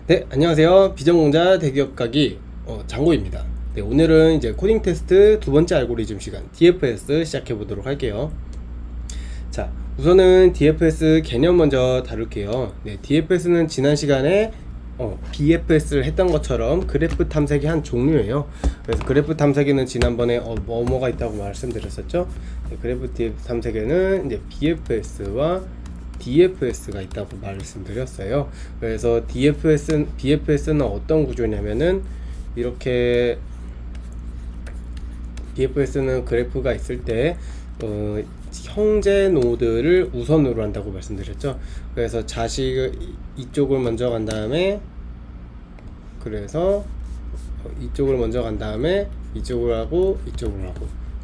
네, 안녕하세요. 비전공자 대기업 가기 장고입니다. 네, 오늘은 이제 코딩 테스트 두 번째 알고리즘 시간 DFS 시작해 보도록 할게요. 자, 우선은 DFS 개념 먼저 다룰게요. 네, DFS는 지난 시간에 BFS를 했던 것처럼 그래프 탐색의 한 종류예요. 그래서 그래프 탐색에는 지난번에 뭐가 있다고 말씀드렸었죠. 네, 그래프 탐색에는 이제 BFS와 DFS가 있다고 말씀드렸어요. 그래서 BFS는 어떤 구조냐면은 이렇게 BFS는 그래프가 있을 때 형제 노드를 우선으로 한다고 말씀드렸죠. 그래서 이쪽을 먼저 간 다음에 이쪽을 먼저 간 다음에 이쪽을 하고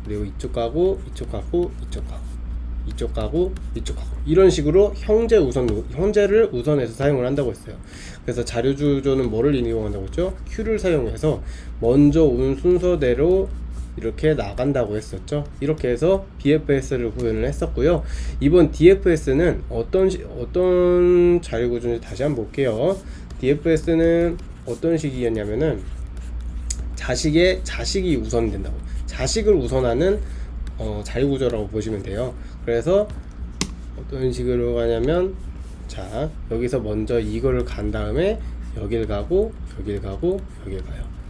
그리고 이쪽 가고 이쪽 가고 이런 식으로 형제를 우선해서 사용을 한다고 했어요. 그래서 자료주조는 뭐를 이용한다고 했죠? Q를 사용해서 먼저 온 순서대로 이렇게 나간다고 했었죠. 이렇게 해서 BFS를 구현을 했었고요. 이번 DFS는 어떤 자료구조인지 다시 한번 볼게요. DFS는 어떤 식이었냐면은 자식이 우선된다고, 자식을 우선하는 자료구조라고 보시면 돼요. 그래서 어떤 식으로 가냐면, 자, 여기서 먼저 이거를 간 다음에 여길 가고 여길 가요.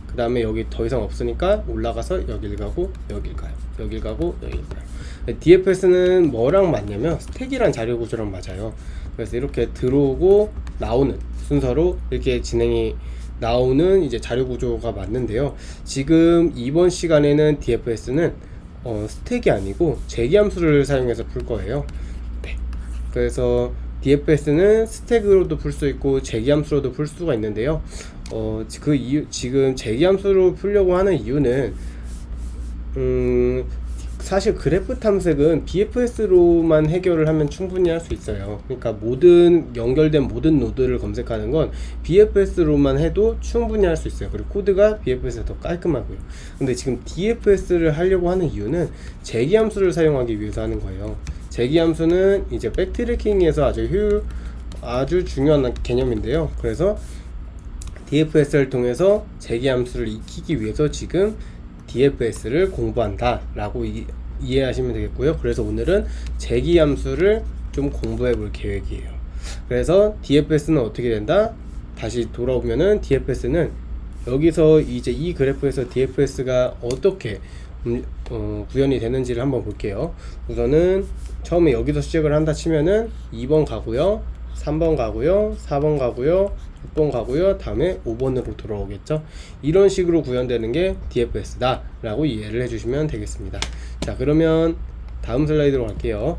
그 다음에 여기 더 이상 없으니까 올라가서 여길 가고 여길 가요. DFS는 뭐랑 맞냐면 스택이란 자료구조랑 맞아요. 그래서 이렇게 들어오고 나오는 순서로 이렇게 진행이 나오는 이제 자료구조가 맞는데요. 지금 이번 시간에는 DFS는 스택이 아니고 재기함수를 사용해서 풀 거예요. 네. 그래서 DFS는 스택으로도 풀 수 있고 재기함수로도 풀 수가 있는데요. 지금 재기함수로 풀려고 하는 이유는 사실 그래프 탐색은 BFS로만 해결을 하면 충분히 할 수 있어요. 그러니까 연결된 모든 노드를 검색하는 건 BFS로만 해도 충분히 할 수 있어요. 그리고 코드가 BFS가 더 깔끔하고요. 근데 지금 DFS를 하려고 하는 이유는 재기함수를 사용하기 위해서 하는 거예요. 재기함수는 이제 백트래킹에서 아주 중요한 개념인데요. 그래서 DFS를 통해서 재기함수를 익히기 위해서 지금 DFS를 공부한다 라고 이해하시면 되겠고요. 그래서 오늘은 재기함수를 좀 공부해 볼 계획이에요. 그래서 DFS는 어떻게 된다? 다시 돌아오면은 DFS는 여기서 이제 이 그래프에서 DFS가 어떻게 구현이 되는지를 한번 볼게요. 우선은 처음에 여기서 시작을 한다 치면은 2번 가고요, 3번 가고요, 4번 가고요, 6번 가고요, 다음에 5번으로 돌아오겠죠. 이런 식으로 구현되는 게 DFS다 라고 이해를 해주시면 되겠습니다. 자, 그러면 다음 슬라이드로 갈게요.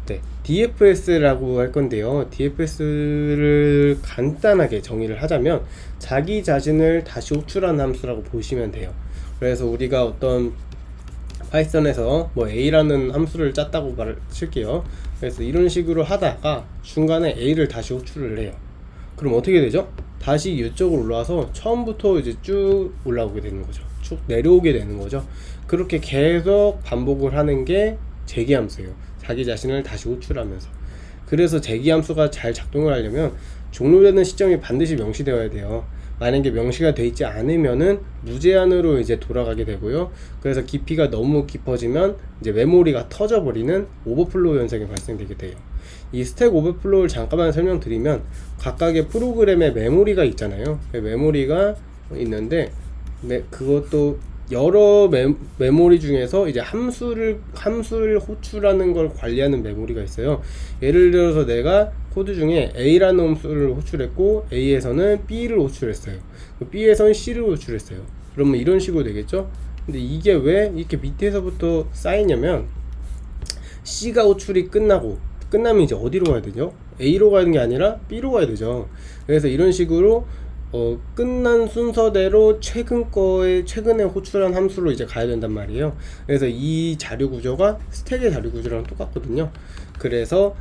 네, DFS라고 할 건데요. DFS를 간단하게 정의를 하자면 자기 자신을 다시 호출하는 함수라고 보시면 돼요. 그래서 우리가 어떤 파이썬에서 뭐 A라는 함수를 짰다고 칠게요. 그래서 이런 식으로 하다가 중간에 A를 다시 호출을 해요. 그럼 어떻게 되죠? 다시 이쪽으로 올라와서 처음부터 이제 쭉 올라오게 되는 거죠. 쭉 내려오게 되는 거죠. 그렇게 계속 반복을 하는 게 재기함수예요. 자기 자신을 다시 호출하면서. 그래서 재기함수가 잘 작동을 하려면 종료되는 시점이 반드시 명시되어야 돼요. 만약에 명시가 되어 있지 않으면은 무제한으로 이제 돌아가게 되고요. 그래서 깊이가 너무 깊어지면 이제 메모리가 터져버리는 오버플로우 현상이 발생되게 돼요. 이 스택 오버플로우를 잠깐만 설명드리면 각각의 프로그램에 메모리가 있잖아요. 메모리가 있는데 그것도 여러 메모리 중에서 이제 함수를 호출하는 걸 관리하는 메모리가 있어요. 예를 들어서 내가 코드 중에 A라는 함수를 호출했고 A에서는 B를 호출했어요. B에서는 C를 호출했어요. 그러면 이런 식으로 되겠죠? 근데 이게 왜 이렇게 밑에서부터 쌓이냐면 C가 호출이 끝나면 이제 어디로 가야 되죠? A로 가는 게 아니라 B로 가야 되죠. 그래서 이런 식으로 끝난 순서대로 최근에 호출한 함수로 이제 가야 된단 말이에요. 그래서 이 자료 구조가 스택의 자료 구조랑 똑같거든요. 그래서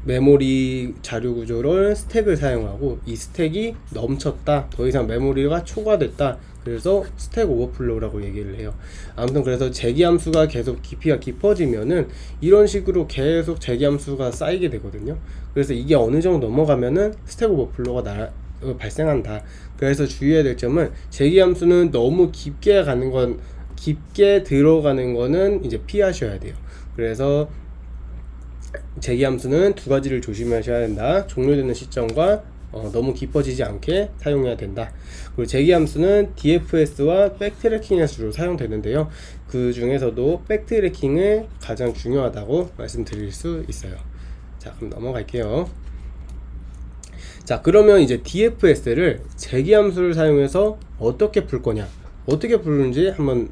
메모리 자료 구조를 스택을 사용하고 이 스택이 넘쳤다, 더 이상 메모리가 초과됐다, 그래서 스택 오버플로우라고 얘기를 해요. 아무튼 그래서 재기함수가 계속 깊이가 깊어지면은 이런 식으로 계속 재기함수가 쌓이게 되거든요. 그래서 이게 어느 정도 넘어가면은 스택 오버플로우가 발생한다. 그래서 주의해야 될 점은 재기함수는 너무 깊게 들어가는 거는 이제 피하셔야 돼요. 그래서 재기함수는 두 가지를 조심하셔야 된다. 종료되는 시점과 너무 깊어지지 않게 사용해야 된다. 그리고 재기함수는 DFS와 백트래킹에 주로 사용되는데요. 그 중에서도 백트래킹이 가장 중요하다고 말씀드릴 수 있어요. 자, 그럼 넘어갈게요. 자, 그러면 이제 DFS를 재기함수를 사용해서 어떻게 풀 거냐, 어떻게 부르는지 한번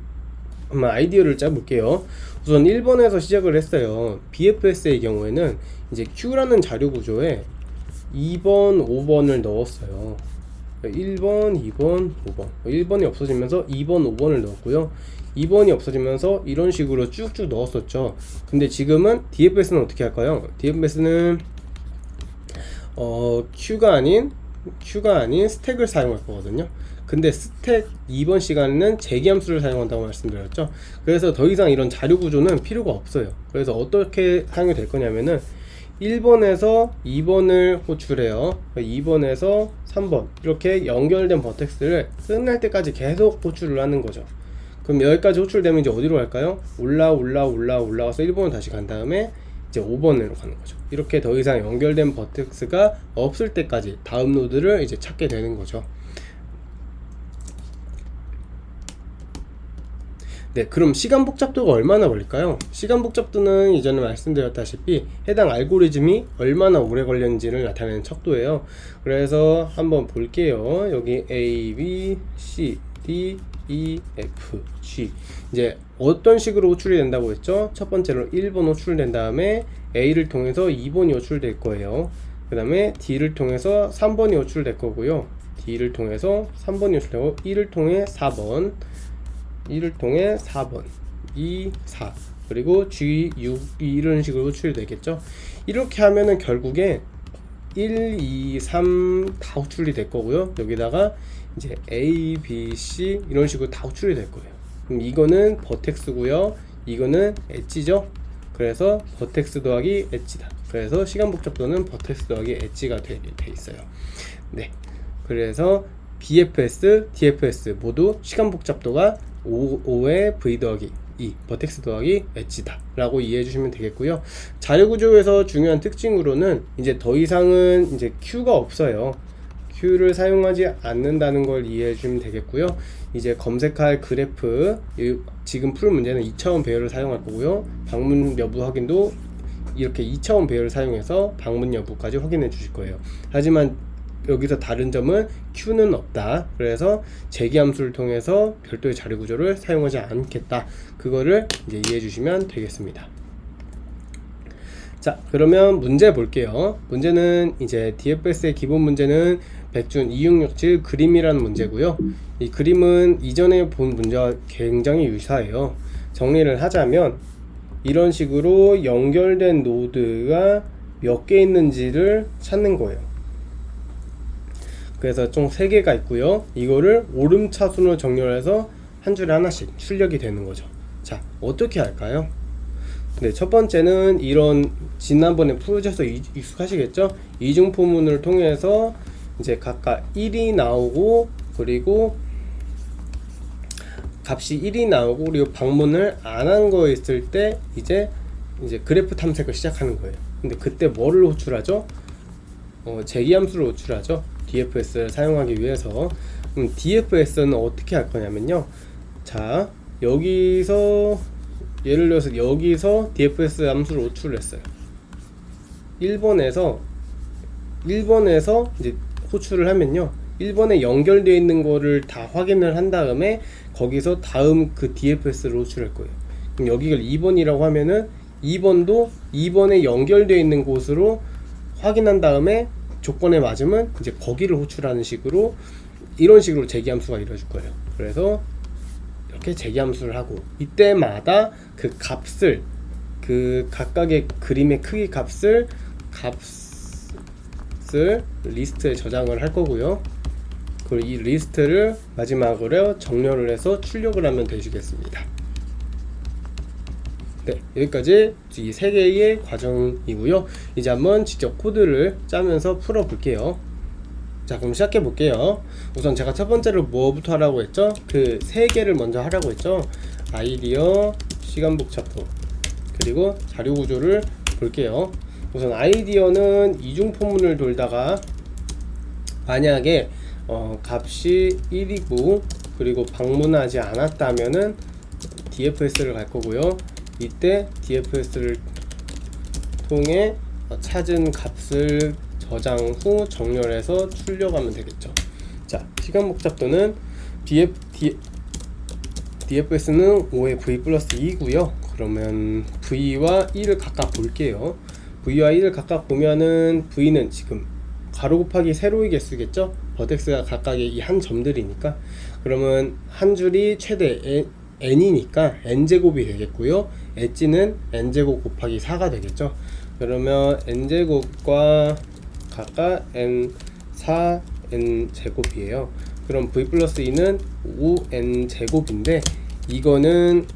아이디어를 짜볼게요. 우선 1번에서 시작을 했어요. BFS의 경우에는 이제 Q라는 자료 구조에 2번, 5번을 넣었어요. 1번, 2번, 5번. 1번이 없어지면서 2번, 5번을 넣었고요. 2번이 없어지면서 이런 식으로 쭉쭉 넣었었죠. 근데 지금은 DFS는 어떻게 할까요? DFS는 Q가 아닌 스택을 사용할 거거든요. 근데 스택 2번 시간에는 재기함수를 사용한다고 말씀드렸죠. 그래서 더 이상 이런 자료 구조는 필요가 없어요. 그래서 어떻게 사용이 될 거냐면은 1번에서 2번을 호출해요. 2번에서 3번 이렇게 연결된 버텍스를 끝날 때까지 계속 호출을 하는 거죠. 그럼 여기까지 호출되면 이제 어디로 갈까요? 올라가서 1번으로 다시 간 다음에 이제 5번으로 가는 거죠. 이렇게 더 이상 연결된 버텍스가 없을 때까지 다음 노드를 이제 찾게 되는 거죠. 네, 그럼 시간 복잡도가 얼마나 걸릴까요? 시간 복잡도는 이전에 말씀드렸다시피 해당 알고리즘이 얼마나 오래 걸렸는지를 나타내는 척도예요. 그래서 한번 볼게요. 여기 A, B, C, D, E, F, G. 이제 어떤 식으로 호출이 된다고 했죠? 첫 번째로 1번 호출된 다음에 A를 통해서 2번이 호출될 거예요. 그 다음에 D를 통해서 3번이 호출될 거고요. D를 통해서 3번이 호출되고 1을 통해 4번, 1을 통해 4번, 2, 4, 그리고 G, 6, 이런 식으로 호출이 되겠죠. 이렇게 하면은 결국에 1, 2, 3 다 호출이 될 거고요. 여기다가 이제 A, B, C 이런 식으로 다 호출이 될 거예요. 그럼 이거는 버텍스고요. 이거는 엣지죠. 그래서 버텍스 더하기 엣지다. 그래서 시간 복잡도는 버텍스 더하기 엣지가 돼 있어요. 네. 그래서 BFS, DFS 모두 시간 복잡도가 5의 V 더하기 2 버텍스 더하기 엣지다 라고 이해해 주시면 되겠고요. 자료 구조에서 중요한 특징으로는 이제 더 이상은 이제 Q가 없어요. Q를 사용하지 않는다는 걸 이해해 주시면 되겠고요. 이제 검색할 그래프, 지금 풀 문제는 2차원 배열을 사용할 거고요. 방문 여부 확인도 이렇게 2차원 배열을 사용해서 방문 여부까지 확인해 주실 거예요. 하지만 여기서 다른 점은 Q는 없다. 그래서 재기함수를 통해서 별도의 자료 구조를 사용하지 않겠다. 그거를 이제 이해해 주시면 되겠습니다. 자, 그러면 문제 볼게요. 문제는 이제 DFS의 기본 문제는 백준 2667 그림이라는 문제고요. 이 그림은 이전에 본 문제와 굉장히 유사해요. 정리를 하자면 이런 식으로 연결된 노드가 몇 개 있는지를 찾는 거예요. 그래서 총 3개가 있고요. 이거를 오름차순으로 정렬해서 한 줄에 하나씩 출력이 되는 거죠. 자, 어떻게 할까요? 네, 첫 번째는 이런 지난번에 풀어져서 익숙하시겠죠? 이중포문을 통해서 이제 각각 1이 나오고 그리고 값이 1이 나오고 그리고 방문을 안 한 거 있을 때 이제 그래프 탐색을 시작하는 거예요. 근데 그때 뭐를 호출하죠? 재기함수를 호출하죠. DFS를 사용하기 위해서. DFS는 어떻게 할 거냐면요. 자, 여기서 예를 들어서 여기서 DFS 함수를 호출을 했어요. 1번에서 이제 호출을 하면요. 1번에 연결되어 있는 거를 다 확인을 한 다음에 거기서 다음 그 DFS를 호출할 거예요. 그럼 여기가 2번이라고 하면은 2번도 2번에 연결되어 있는 곳으로 확인한 다음에 조건에 맞으면 이제 거기를 호출하는 식으로 이런 식으로 재기함수가 이루어질 거예요. 그래서 이렇게 재기함수를 하고 이때마다 그 값을 그 각각의 그림의 크기 값을 리스트에 저장을 할 거고요. 그리고 이 리스트를 마지막으로 정렬을 해서 출력을 하면 되시겠습니다. 네, 여기까지 이 3개의 과정이고요. 이제 한번 직접 코드를 짜면서 풀어 볼게요. 자, 그럼 시작해 볼게요. 우선 제가 첫 번째로 뭐부터 하라고 했죠? 그 세 개를 먼저 하라고 했죠. 아이디어, 시간 복잡도, 그리고 자료 구조를 볼게요. 우선 아이디어는 이중 포문을 돌다가 만약에 값이 1이고 그리고 방문하지 않았다면은 DFS를 갈 거고요. 이때 DFS를 통해 찾은 값을 저장 후 정렬해서 출력하면 되겠죠. 자, 시간 복잡도는 DFS는 5의 V 플러스 2고요. 그러면 V와 1을 각각 볼게요. V와 1을 각각 보면은 V는 지금 가로 곱하기 세로의 개수겠죠. 버텍스가 각각의 이 한 점들이니까, 그러면 한 줄이 최대 n이니까 n제곱이 되겠고요. 엣지는 n제곱 곱하기 4가 되겠죠. 그러면 n제곱과 각각 n4 n제곱이에요. 그럼 v 플러스 2는 5n제곱인데 이거는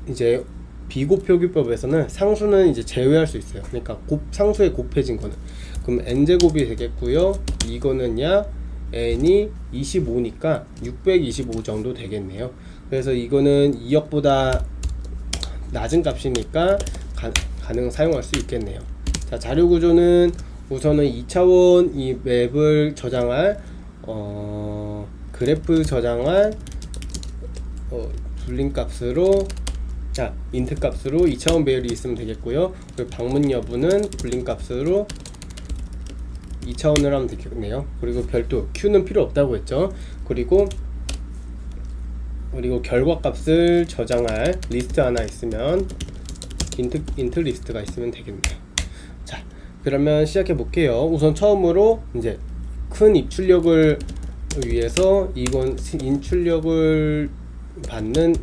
이제 비곱표기법에서는 상수는 이제 제외할 수 있어요. 그러니까 상수에 곱해진 거는, 그럼 n제곱이 되겠고요. 이거는 약 n이 25니까 625 정도 되겠네요. 그래서 이거는 2억보다 낮은 값이니까 사용할 수 있겠네요. 자, 자료 구조는 우선은 2차원 이 맵을 저장할 그래프 저장할 불림 값으로, 자, 인트 값으로 2차원 배열이 있으면 되겠고요. 그리고 방문 여부는 불림 값으로 2차원으로 하면 되겠네요. 그리고 별도 Q는 필요 없다고 했죠. 그리고 결과 값을 저장할 리스트 하나 있으면 인트 리스트가 있으면 되겠네요. 자, 그러면 시작해 볼게요. 우선 처음으로 이제 큰 입출력을 위해서 이건 인출력을 받는,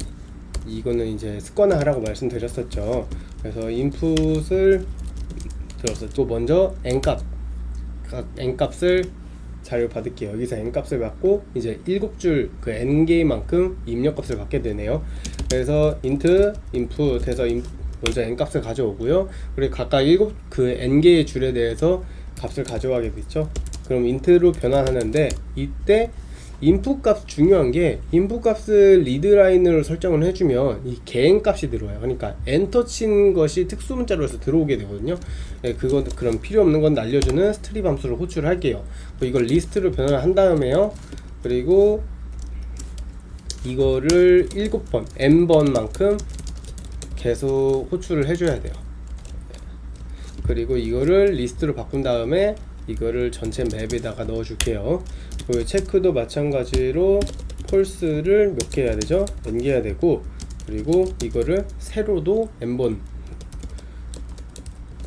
이거는 이제 습관화 하라고 말씀드렸었죠. 그래서 인풋을 들었었죠. 먼저 n값을 자료 받을게요. 여기서 n값을 받고 이제 7줄 그 n개만큼 입력값을 받게 되네요. 그래서 int input 해서 먼저 n값을 가져오고요. 그리고 각각 그 n개의 줄에 대해서 값을 가져가게 됐죠. 그럼 int로 변환하는데 이때 인풋 값 중요한 게, 인풋 값을 리드라인으로 설정을 해주면 이 개인 값이 들어와요. 그러니까 엔터 친 것이 특수 문자로 해서 들어오게 되거든요. 그건 그럼 필요 없는 건 날려주는 스트립 함수를 호출을 할게요. 이걸 리스트로 변환을 한 다음에요. 그리고 이거를 7번 n번만큼 계속 호출을 해줘야 돼요. 그리고 이거를 리스트로 바꾼 다음에 이거를 전체 맵에다가 넣어 줄게요. 그 체크도 마찬가지로 폴스를 몇 개 해야 되죠? n개 해야 되고, 그리고 이거를 세로도 n번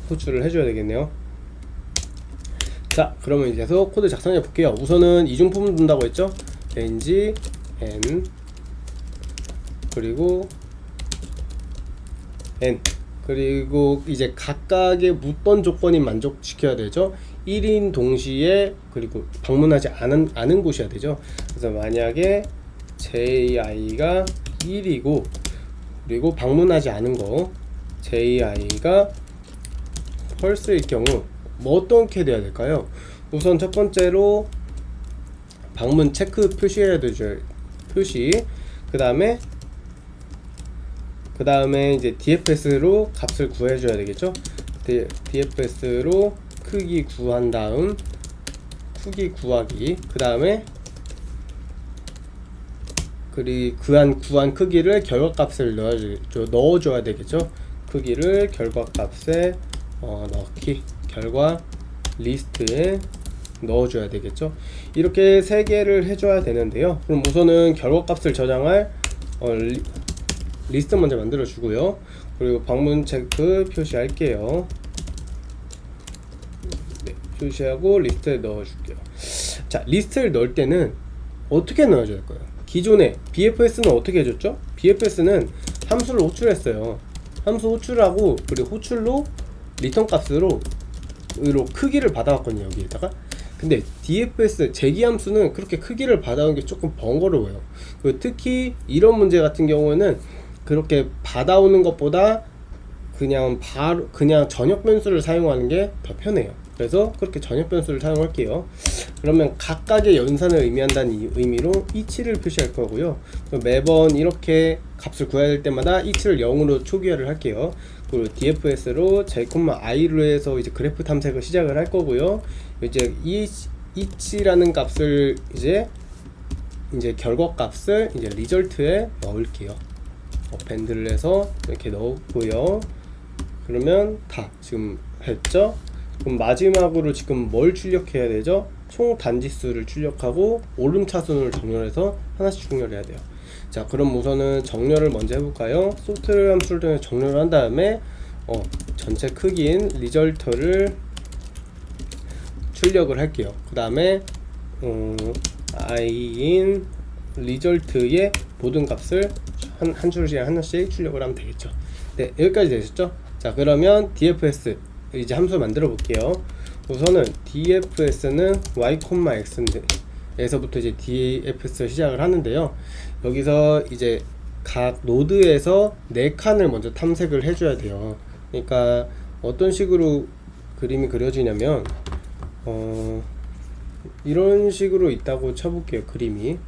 호출을 해줘야 되겠네요. 자, 그러면 이제 계속 코드 작성해 볼게요. 우선은 이중포문 둔다고 했죠? ng n 그리고 n, 그리고 이제 각각의 묻던 조건이 만족시켜야 되죠. 1인 동시에, 그리고 방문하지 않은 곳이어야 되죠. 그래서 만약에 ji가 1이고 그리고 방문하지 않은 거 ji가 펄스일 경우 뭐 어떻게 돼야 될까요? 우선 첫 번째로 방문 체크 표시해야 되죠. 그 다음에 이제 DFS로 값을 구해줘야 되겠죠. DFS로 크기 구한 다음 크기 구하기, 그 다음에 구한 크기를 결과값을 넣어줘야 되겠죠. 크기를 결과값에 넣기, 결과 리스트에 넣어줘야 되겠죠. 이렇게 세 개를 해줘야 되는데요. 그럼 우선은 결과값을 저장할 리스트 먼저 만들어 주고요. 그리고 방문 체크 표시할게요. 네, 표시하고 리스트에 넣어 줄게요. 자, 리스트를 넣을 때는 어떻게 넣어줘야 될까요? 기존에 BFS는 어떻게 해줬죠? BFS는 함수를 호출했어요. 함수 호출하고, 그리고 호출로 리턴 값으로 크기를 받아왔거든요, 여기에다가. 근데 DFS 제기 함수는 그렇게 크기를 받아오는 게 조금 번거로워요. 그리고 특히 이런 문제 같은 경우에는 그렇게 받아오는 것보다 그냥 전역 변수를 사용하는 게 더 편해요. 그래서 그렇게 전역 변수를 사용할게요. 그러면 각각의 연산을 의미한다는 의미로 이치를 표시할 거고요. 매번 이렇게 값을 구해야 될 때마다 이치를 0으로 초기화를 할게요. 그리고 dfs로 j,i로 해서 이제 그래프 탐색을 시작을 할 거고요. 이제 이치라는 값을 이제 결과값을 이제 리절트에 넣을게요. 밴드를 해서 이렇게 넣고요. 그러면 다 지금 했죠? 그럼 마지막으로 지금 뭘 출력해야 되죠? 총 단지수를 출력하고 오름차순을 정렬해서 하나씩 출력해야 돼요. 자, 그럼 우선은 정렬을 먼저 해볼까요? 소프트웨어 함수를 통해 정렬을 한 다음에 전체 크기인 리절트를 출력을 할게요. 그 다음에 i인 리절트의 모든 값을 한 줄씩 하나씩 출력을 하면 되겠죠. 네, 여기까지 되셨죠? 자, 그러면 dfs 이제 함수 만들어 볼게요. 우선은 dfs는 y,x에서부터 이제 dfs 시작을 하는데요. 여기서 이제 각 노드에서 4칸을 먼저 탐색을 해줘야 돼요. 그러니까 어떤 식으로 그림이 그려지냐면 이런 식으로 있다고 쳐볼게요. 그림이.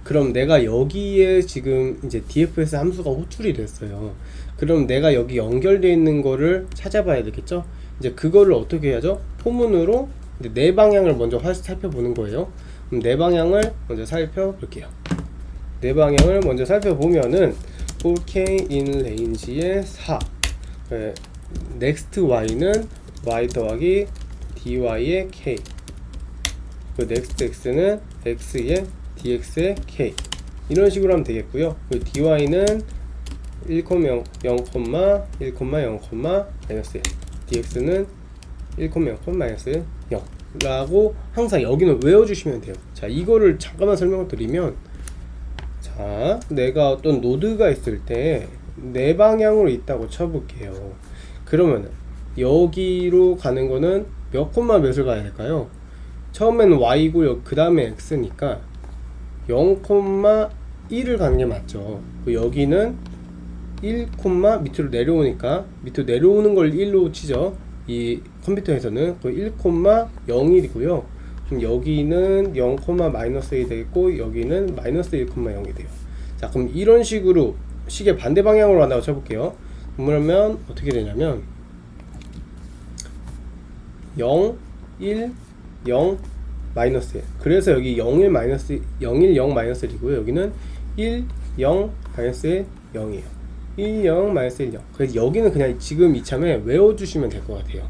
그럼 내가 여기에 지금 이제 dfs 함수가 호출이 됐어요. 그럼 내가 여기 연결되어 있는 거를 찾아봐야 되겠죠? 이제 그거를 어떻게 해야죠? 포문으로 이제 네 방향을 먼저 살펴보는 거예요. 그럼 네 방향을 먼저 살펴볼게요. 네 방향을 먼저 살펴보면은 4k in range의 4 next y는 y 더하기 dy의 k 그 next x는 x의 dx의 k 이런 식으로 하면 되겠고요. 그 dy는 1,0, 1,0, 마이너스 1 dx는 1,0, 마이너스 0 라고 항상 여기는 외워주시면 돼요. 자, 이거를 잠깐만 설명을 드리면, 자, 내가 어떤 노드가 있을 때 네 방향으로 있다고 쳐볼게요. 그러면 여기로 가는 거는 몇 콤마 몇을 가야 될까요? 처음에는 y고요. 그 다음에 x니까 0,1을 가는 게 맞죠. 여기는 1, 밑으로 내려오니까 밑으로 내려오는 걸 1로 치죠. 이 컴퓨터에서는 1,01이고요. 그럼 여기는 0, 마이너스 1이 되겠고 여기는 마이너스 1,0이 돼요. 자, 그럼 이런 식으로 시계 반대 방향으로 간다고 쳐볼게요. 그러면 어떻게 되냐면 0, 1, 0, 마이너스 1. 그래서 여기 0, 1, 마이너스 0, 0, 마이너스 1이고요. 여기는 1, 0, 마이너스 1, 0이에요. 1, 0, 마이너스 1, 0. 그래서 여기는 그냥 지금 이참에 외워주시면 될 것 같아요.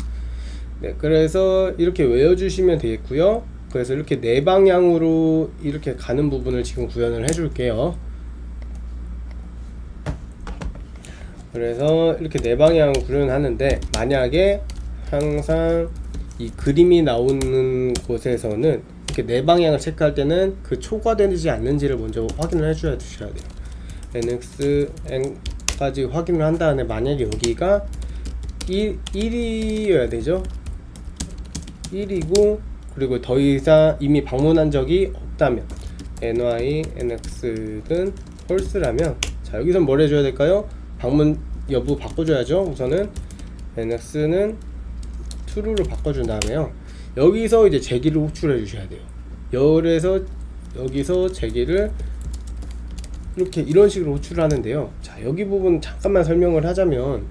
네, 그래서 이렇게 외워주시면 되겠고요. 그래서 이렇게 네 방향으로 이렇게 가는 부분을 지금 구현을 해줄게요. 그래서 이렇게 네 방향으로 구현하는데, 만약에 항상 이 그림이 나오는 곳에서는 이렇게 네 방향을 체크할 때는 그 초과되지 않는지를 먼저 확인을 해주셔야 돼요. nx, n까지 확인을 한 다음에 만약에 여기가 1이어야 되죠. 1이고 그리고 더 이상 이미 방문한 적이 없다면 ny, nx는 false라면, 자, 여기서 뭘 해줘야 될까요? 방문 여부 바꿔줘야죠. 우선은 nx는 true로 바꿔준 다음에요. 여기서 이제 제기를 호출해 주셔야 돼요. 그래서 여기서 제기를 이렇게 이런 식으로 호출을 하는데요. 자, 여기 부분 잠깐만 설명을 하자면,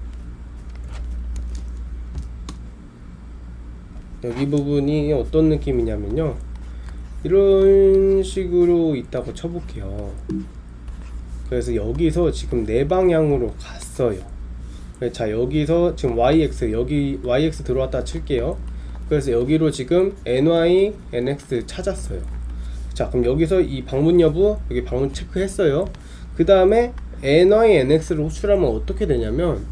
여기 부분이 어떤 느낌이냐면요, 이런 식으로 있다고 쳐볼게요. 그래서 여기서 지금 네 방향으로 갔어요. 자, 여기서 지금 yx, 여기 yx 들어왔다 칠게요. 그래서 여기로 지금 ny, nx 찾았어요. 자, 그럼 여기서 이 방문 여부, 여기 방문 체크했어요. 그 다음에 ny, nx를 호출하면 어떻게 되냐면,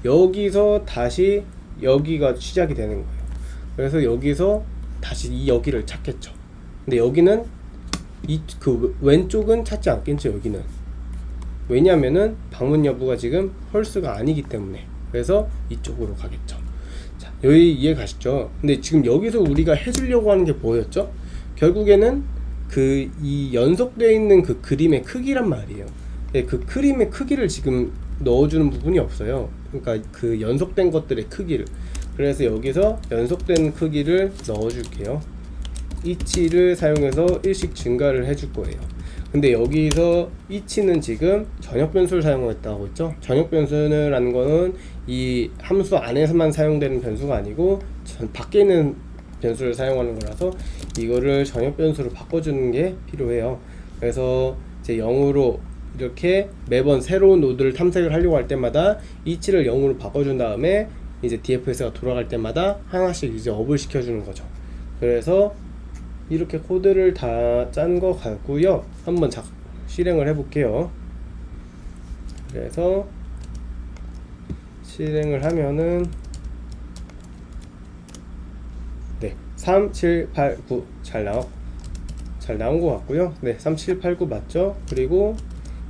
여기서 다시 여기가 시작이 되는 거예요. 그래서 여기서 다시 여기를 찾겠죠. 근데 여기는 그 왼쪽은 찾지 않겠죠. 여기는 왜냐면은 방문 여부가 지금 펄스가 아니기 때문에. 그래서 이쪽으로 가겠죠. 자, 여기 이해 가시죠? 근데 지금 여기서 우리가 해주려고 하는 게 뭐였죠? 결국에는 이 연속되어 있는 그 그림의 크기란 말이에요. 네, 그 그림의 크기를 지금 넣어주는 부분이 없어요. 그러니까 그 연속된 것들의 크기를. 그래서 여기서 연속된 크기를 넣어 줄게요. 이치를 사용해서 일씩 증가를 해줄 거예요. 근데 여기서 이치는 지금 전역 변수를 사용했다고 했죠. 전역 변수라는 거는 이 함수 안에서만 사용되는 변수가 아니고 밖에 있는 변수를 사용하는 거라서 이거를 전역 변수로 바꿔주는 게 필요해요. 그래서 이제 0으로 이렇게 매번 새로운 노드를 탐색을 하려고 할 때마다 이치를 0으로 바꿔준 다음에 이제 DFS가 돌아갈 때마다 하나씩 이제 업을 시켜주는 거죠. 그래서 이렇게 코드를 다 짠 거 같고요. 한번 실행을 해볼게요. 그래서 실행을 하면은 네, 3, 7, 8, 9 잘 나온 것 같고요. 네, 3, 7, 8, 9 맞죠? 그리고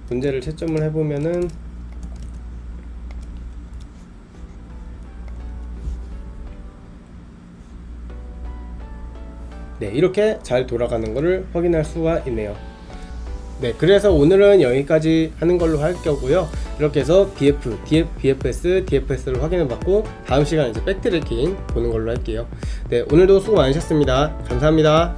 문제를 채점을 해보면은 네, 이렇게 잘 돌아가는 것을 확인할 수가 있네요. 네, 그래서 오늘은 여기까지 하는 걸로 할 거고요. 이렇게 해서 BFS, DFS를 확인해 봤고 다음 시간에 이제 백트래킹 보는 걸로 할게요. 네, 오늘도 수고 많으셨습니다. 감사합니다.